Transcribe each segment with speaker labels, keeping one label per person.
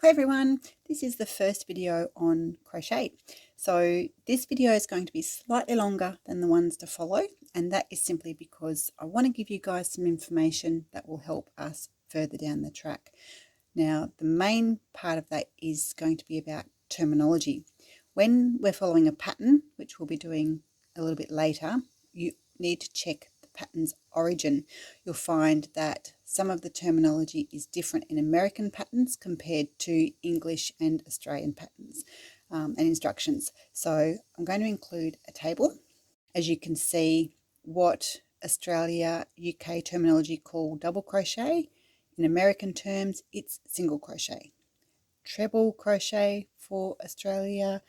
Speaker 1: Hi everyone, this is the first video on crochet. So this video is going to be slightly longer than the ones to follow, and that is simply because I want to give you guys some information that will help us further down the track. Now, the main part of that is going to be about terminology. When we're following a pattern, which we'll be doing a little bit later, you need to check the pattern's origin. You'll find that some of the terminology is different in American patterns compared to English and Australian patterns and instructions. So I'm going to include a table. As you can see, what Australia, UK terminology call double crochet, in American terms, it's single crochet. Treble crochet for Australia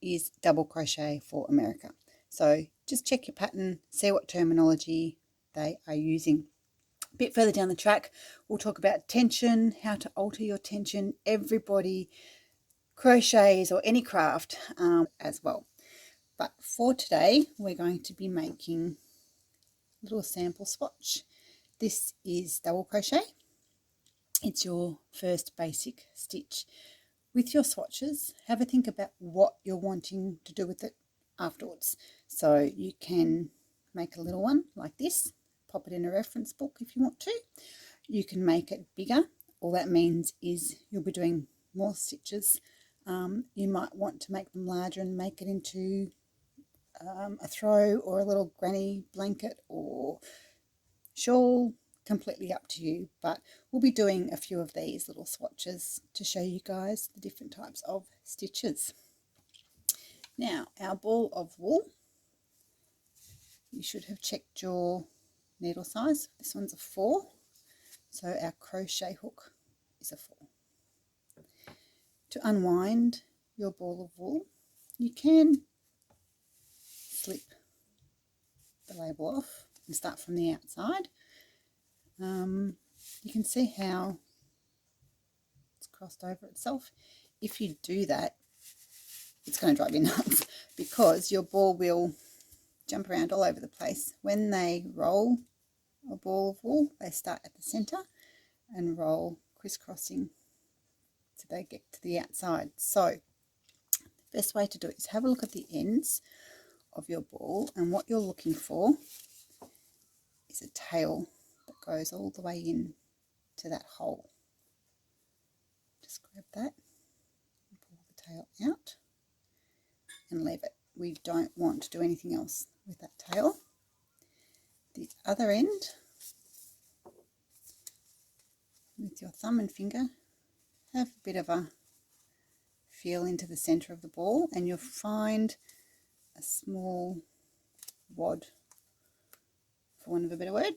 Speaker 1: is double crochet for America. So just check your pattern, see what terminology they are using. A bit further down the track, we'll talk about tension, how to alter your tension. Everybody crochets or any craft as well. But for today, we're going to be making a little sample swatch. This is double crochet. It's your first basic stitch. With your swatches, have a think about what you're wanting to do with it afterwards. So you can make a little one like this, pop it in a reference book if you want to. You can make it bigger. All that means is you'll be doing more stitches. You might want to make them larger and make it into a throw or a little granny blanket or shawl, completely up to you, but we'll be doing a few of these little swatches to show you guys the different types of stitches. Now, our ball of wool, you should have checked your needle size. This one's a 4, so our crochet hook is a 4. To unwind your ball of wool, you can slip the label off and start from the outside. You can see how it's crossed over itself. If you do that, it's going to drive you nuts because your ball will jump around all over the place. When they roll a ball of wool, they start at the center and roll crisscrossing so they get to the outside. So the best way to do it is have a look at the ends of your ball, and what you're looking for is a tail that goes all the way in to that hole. Just grab that and pull the tail out and leave it. We don't want to do anything else with that tail. The other end, with your thumb and finger, have a bit of a feel into the center of the ball and you'll find a small wad, for want of a better word.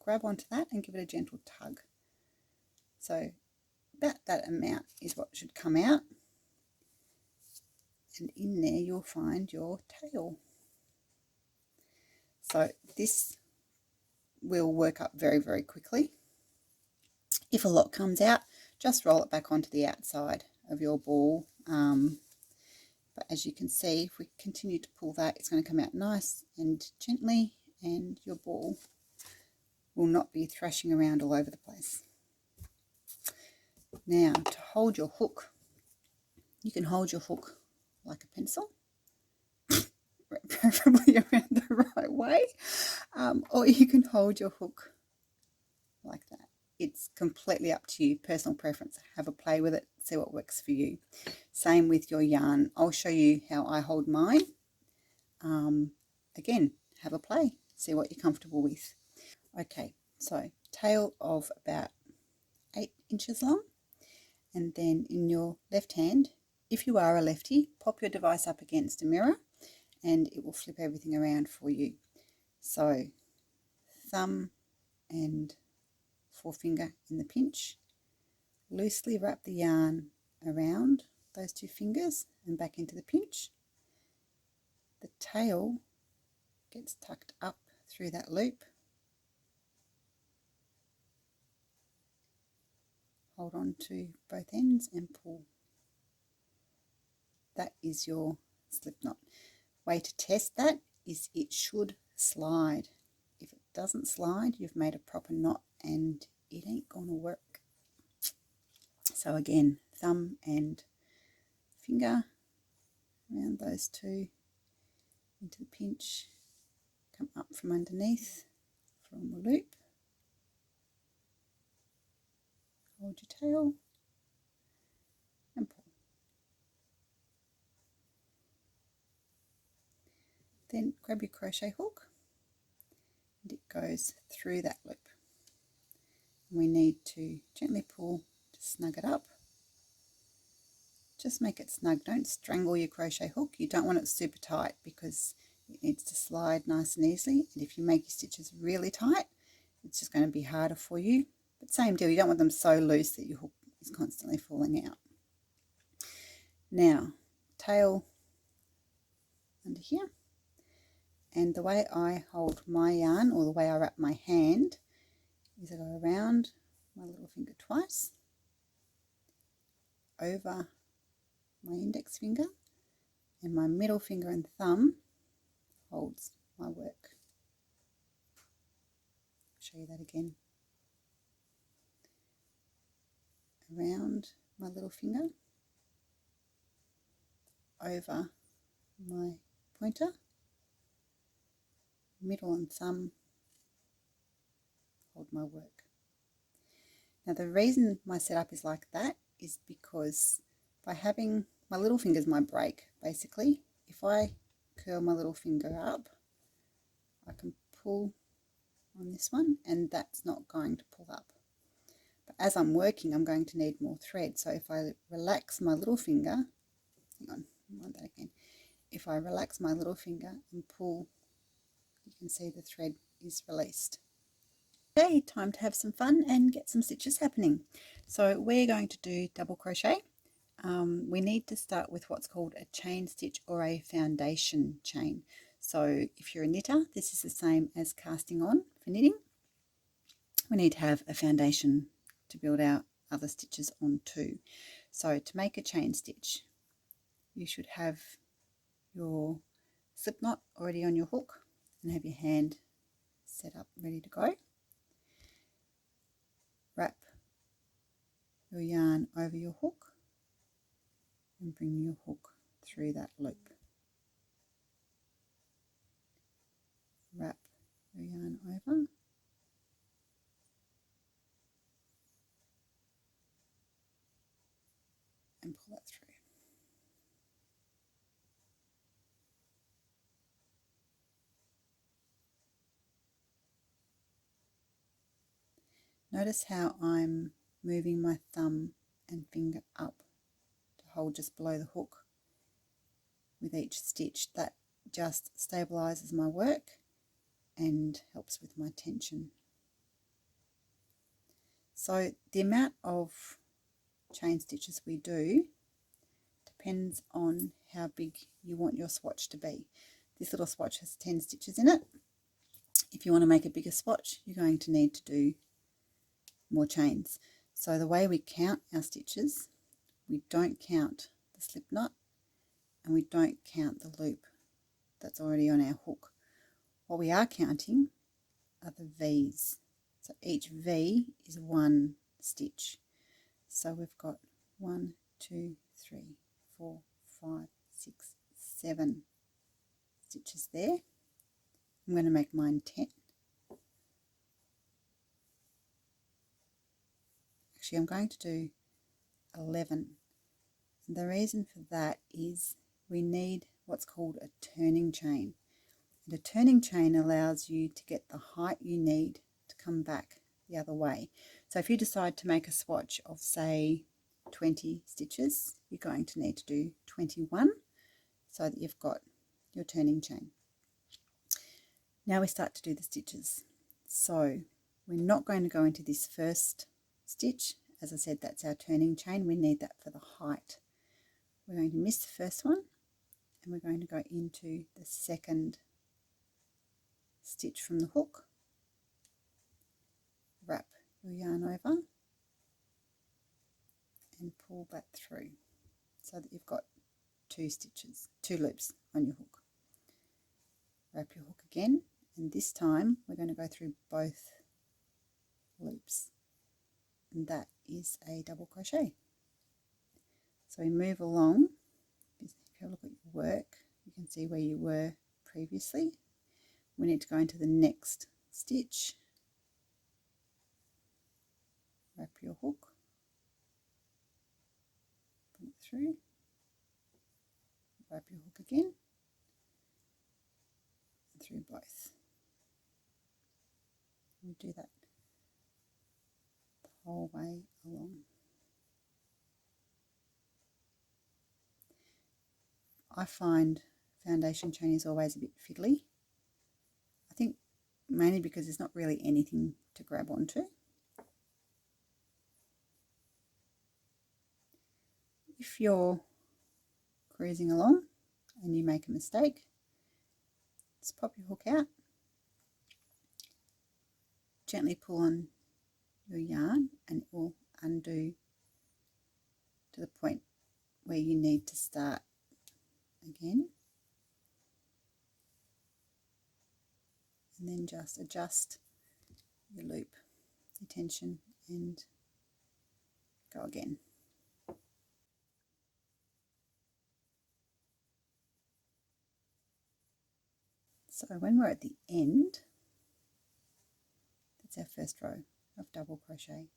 Speaker 1: Grab onto that and give it a gentle tug. So that amount is what should come out, and in there you'll find your tail. So this will work up very, very quickly. If a lot comes out, just roll it back onto the outside of your ball. But as you can see, if we continue to pull that, it's going to come out nice and gently, and your ball will not be thrashing around all over the place. Now, to hold your hook, you can hold your hook like a pencil, preferably around the right way, or you can hold your hook like that. It's completely up to you, personal preference. Have a play with it, see what works for you. Same with your yarn. I'll show you how I hold mine. Again, have a play, see what you're comfortable with. Okay, so tail of about 8 inches long, and then in your left hand, if you are a lefty, pop your device up against a mirror and it will flip everything around for you. So thumb and forefinger in the pinch, loosely wrap the yarn around those 2 fingers and back into the pinch. The tail gets tucked up through that loop. Hold on to both ends and pull. That is your slip knot. Way to test that is it should slide. If it doesn't slide, you've made a proper knot and it ain't gonna work. So again, thumb and finger around those two into the pinch, come up from underneath from the loop, hold your tail and pull. Then grab your crochet hook and it goes through that loop. We need to gently pull to snug it up. Just make it snug, don't strangle your crochet hook. You don't want it super tight because it needs to slide nice and easily, and if you make your stitches really tight it's just going to be harder for you. But same deal, you don't want them so loose that your hook is constantly falling out. Now tail under here, and the way I hold my yarn, or the way I wrap my hand, is I go around my little finger twice, over my index finger, and my middle finger and thumb holds my work. I'll show you that again. Around my little finger, over my pointer, middle and thumb hold my work. Now the reason my setup is like that is because by having my little finger is my break, basically. If I curl my little finger up, I can pull on this one and that's not going to pull up. But as I'm working, I'm going to need more thread. So if I relax my little finger, hang on, I want that again. If I relax my little finger and pull, you can see the thread is released. Okay, time to have some fun and get some stitches happening. So we're going to do double crochet. We need to start with what's called a chain stitch or a foundation chain. So if you're a knitter, this is the same as casting on for knitting. We need to have a foundation to build our other stitches onto. So to make a chain stitch, you should have your slip knot already on your hook and have your hand set up ready to go. Wrap your yarn over your hook and bring your hook through that loop. Wrap your yarn over and pull that through. Notice how I'm moving my thumb and finger up to hold just below the hook with each stitch. That just stabilizes my work and helps with my tension. So the amount of chain stitches we do depends on how big you want your swatch to be. This little swatch has 10 stitches in it. If you want to make a bigger swatch, you're going to need to do more chains. So the way we count our stitches, we don't count the slip knot and we don't count the loop that's already on our hook. What we are counting are the V's. So each V is one stitch. So we've got 1, 2, 3, 4, 5, 6, 7 stitches there. I'm going to make mine 10. Actually, I'm going to do 11. And the reason for that is we need what's called a turning chain. And a turning chain allows you to get the height you need to come back the other way. So if you decide to make a swatch of, say, 20 stitches, you're going to need to do 21 so that you've got your turning chain. Now we start to do the stitches. So we're not going to go into this first stitch. As I said, that's our turning chain. We need that for the height. We're going to miss the first one and we're going to go into the second stitch from the hook. Wrap your yarn over and pull that through so that you've got 2 stitches, 2 loops on your hook. Wrap your hook again, and this time we're going to go through both loops, and that is a double crochet. So we move along. If you have a look at your work, you can see where you were previously. We need to go into the next stitch, wrap your hook, put it through, wrap your hook again, and through both. We do that the whole way along. I find foundation chain is always a bit fiddly. I think mainly because there's not really anything to grab onto. If you're cruising along and you make a mistake, just pop your hook out, gently pull on your yarn, and it will undo to the point where you need to start again, and then just adjust your loop, your tension, and go again. So when we're at the end, that's our first row of double crochet.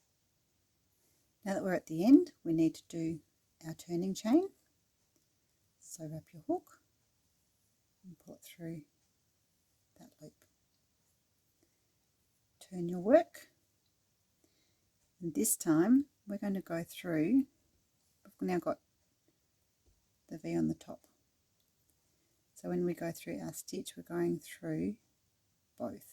Speaker 1: Now that we're at the end, we need to do our turning chain. So wrap your hook and pull it through that loop. Turn your work, and this time we're going to go through, we've now got the V on the top. So when we go through our stitch, we're going through both.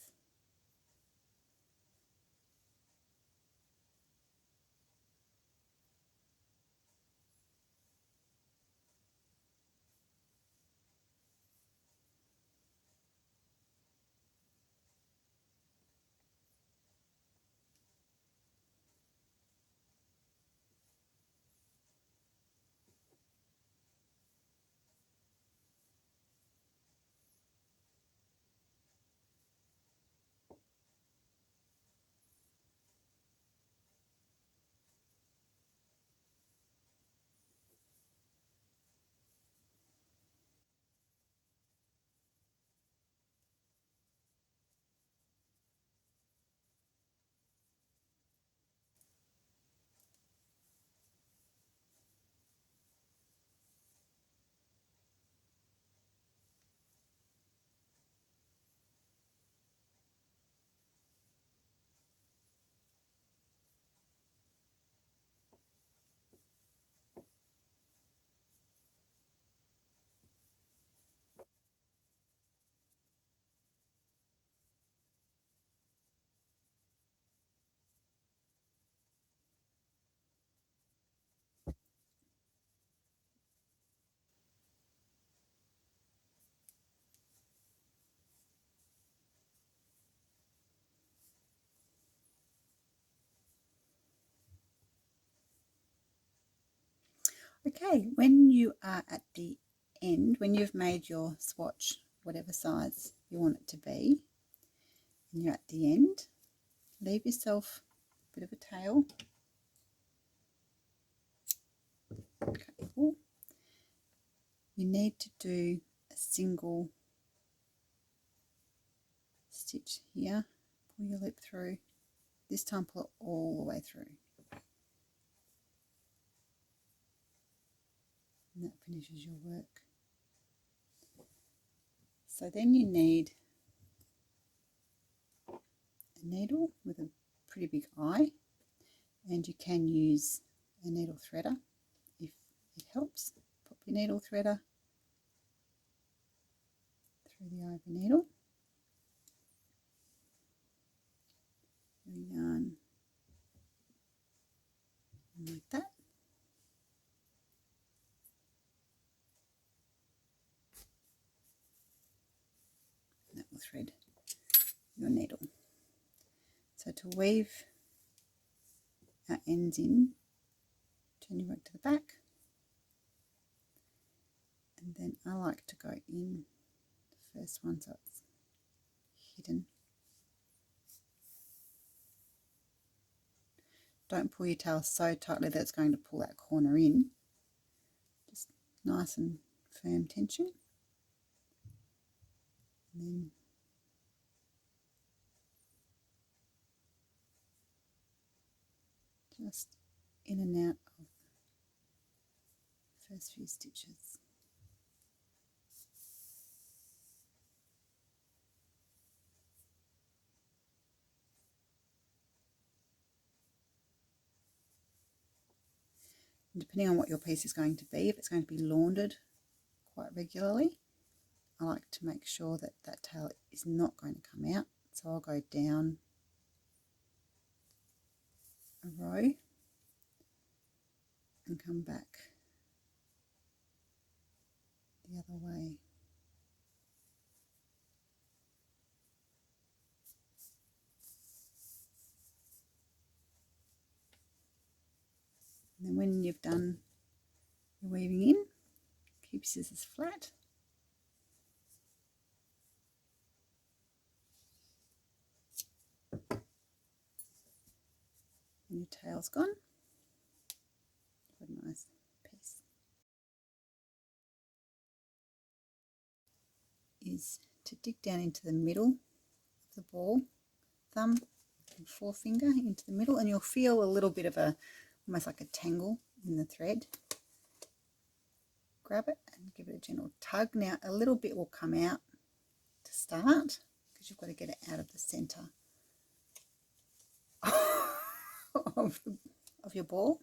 Speaker 1: Okay, when you are at the end, when you've made your swatch, whatever size you want it to be, and you're at the end, leave yourself a bit of a tail. Okay, cool. You need to do a single stitch here, pull your loop through, this time pull it all the way through. And that finishes your work. So then you need a needle with a pretty big eye, and you can use a needle threader if it helps. Pop your needle threader through the eye of the needle, your yarn like that. And that will thread your needle. So to weave our ends in, turn your work to the back, and then I like to go in the first one so it's hidden. Don't pull your tail so tightly that it's going to pull that corner in. nice and firm tension. And then just in and out of the first few stitches. And depending on what your piece is going to be, if it's going to be laundered quite regularly, I like to make sure that that tail is not going to come out. So I'll go down a row and come back the other way. And then when you've done your weaving in, keep your scissors flat. And your tail's gone. What a nice piece. Is to dig down into the middle of the ball, thumb and forefinger into the middle, and you'll feel a little bit of a, almost like a tangle in the thread. Grab it and give it a gentle tug. Now a little bit will come out to start because you've got to get it out of the center of your ball.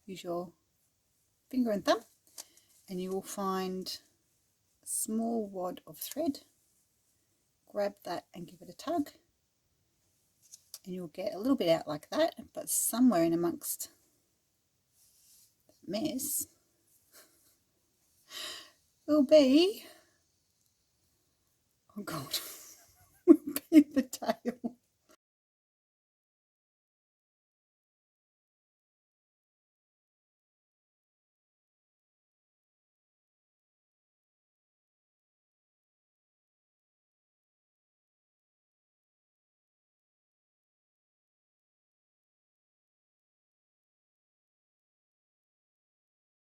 Speaker 1: Use your finger and thumb and you will find a small wad of thread. Grab that and give it a tug and you'll get a little bit out like that, but somewhere in amongst that mess will be, oh god, will be the tail.